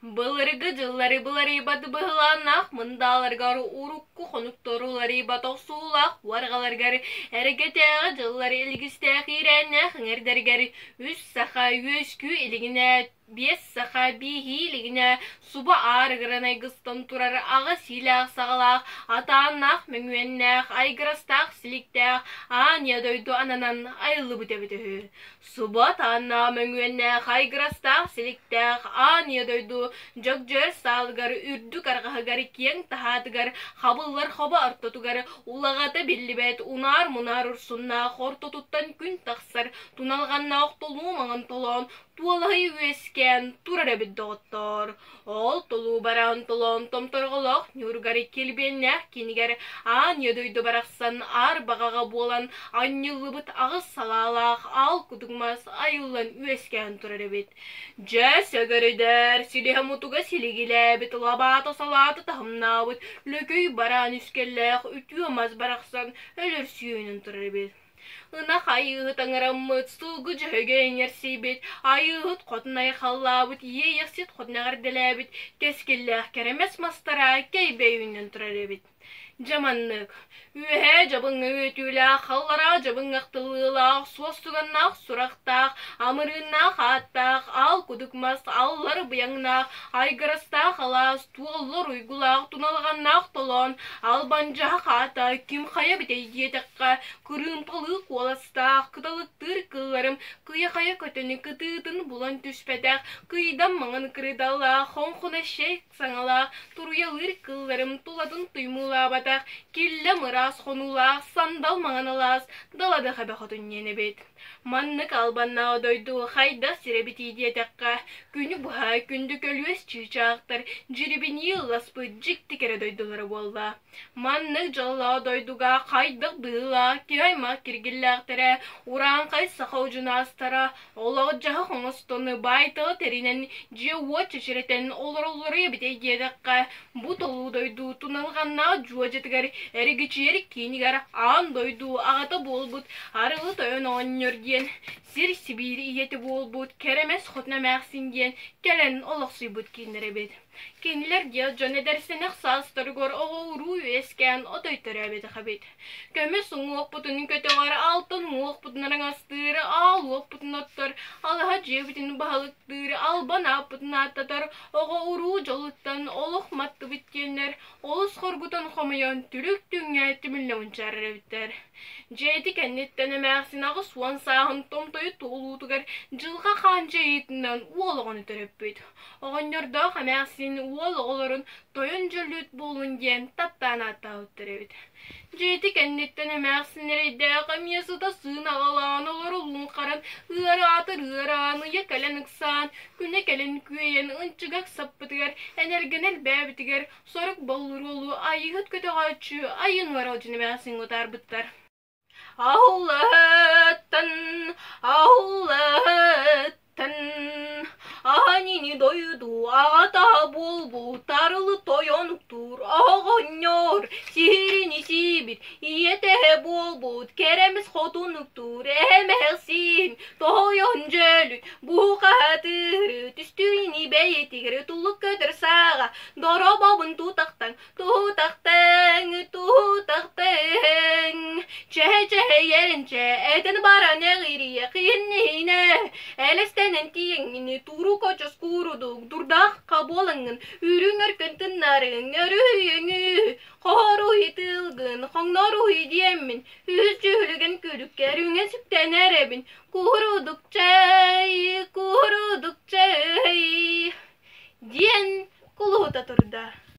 Былыргы жыллары былары бады быһыланах, мындаларгары урукку хонукторулары батоксуулах, варгаларгары әрекетеға жыллары илгістәқ ирәннәх, ңердергері үс саха өскү илгіне бес саха бихи илгіне суба арыгыранай гыстан турар аға силақ сағалақ, атаннах, мөңуеннәх, айгырастақ, силіктәқ, ания дойду ананан айлы бүте-бүте. Суба танна мөңуеннәх, айгырастақ, силіктәқ, ания дойду Жокжер салгар үрдү каргахагар киең тахатыгар хабыллар хаба артотугар улагата биллибет унар мунар урсунна хортотуттан күн тахсар туналганна октолуу маңан толон туалай үескен турарабит доғыттар. Ол толу баран толон томторголох нюргари келбеннях кинигер ан йодойду барақсан ар бағаға болан аннылыбыт ағыз салалақ ал кудугмас айылан үескен турарабит. Жәс әгәрідер силихамутуга силигилебит лабата салаты тахымнабыт лөкөй баран үскелләх үтүамаз барақсан өлір сүйенін турарабит. Ына хайыт аңыраммыт сугы жөген ерсейбет, айыт қотынай қаллабыт, ейексет қотынағар дәләбет, кескелләх керемес мастара кейбейінен тұрарабет. Жаманнык. Үе жабыңы өтүләк, халлара жабың ақтылылақ, суастуғаннақ, сұрақтақ, амырыннақ, аттақ, ал күдікмас, аллар бұяңнақ, айғырастақ, алас, туғылыр ұйгылақ, туналғаннақ толон, албанжақ ата, кім қая бітей етіққа, күрімпылық оластақ, кыталықтыр кылларым, кыя-қая көтіні кытытын бұлан түспәтәқ, кыйдан маңын кырыдалақ, хонқына шейк саңалақ, тұруялыр кылларым, туладын тұймылабат, келі мұрас қонулақ, сандал маңаналас, далада қабе қотын енебет. Маннык албанна одойду хайда сиребет идиетаққа, күні бұға күнді көлуес чүйчақтар, жүрібін еласпы жікті кере дойдулары болда. Маннык жалла одойдуға қайдық бұла, кирайма киргіллақтары, уран қай сақау жынастара, олағы жағы қоңыстоны байтығы терінен жеуа чешіретен олар-олары ебет идиетаққа, бұ толу дойду туналғанна жуа жетігер, әрігічері кейінігер ан дойду ағата болбұд, арылы тойын оннерден, сир Сибири иеті болбұд, керемес хотна мәқсінген, кәлін олықсый бұд кейінері бет. Кейінілер дел жон әдәрсенек састыргор оғыру өскен отойтыр әбеті қабет. Көмес ұңық бұтының көтеғар алтын ұңық бұтынырың астыры, ал ұқ бұтын оттыр, алға жебітін бағылықтыр, албан апытын аттатыр, оғыру жолыттан олық матты біткенлер, олыс қорғытын қомайон түрік дүңе түмілі ұнчары біттер. Жейті кәнеттен әмәқсін ағы суан сағын томтойы толуытығар жылға қан жейітінен уолығын үтіріп бейді. Оғынерді әмәқсін уолығыларын тойын жөліт болуын ден таптан ата үтіріп. Жейті кәнеттен әмәқсін әрейді қамиясыда сыын ағалан олар ұлын қаран ұйары атыр ұйаран ұя кәлін ұқсан, күні кәлін күйен ұнчығақ саппытығар, әнергенел бәбітігер, сорық болыр олу айығыт көтіғачы айын var olcunu әмәқсін ұтар бұттар. Аулаттан, Анини дойду, ағата болбу, тарылы тойонуктур, ағаньор, сирини сибит, иете болбут, керемес хотунуктур, эмелсин, тойон жөлүт, буқатыры, түстүйни бейтигері, тулық көтір саға, доробабын тутақтан, че ерінче, әтін бара неғирие, қиыннейіне, әлестенен тиеңіне, туру koços kuruduk, durdak kabolangın, ürün örküntün narın, örüyünü, koruhi tılgın, konnoruhi diyemmin, yüzcühlügen küdük, kerüne süpten erebin, kuruduk çay,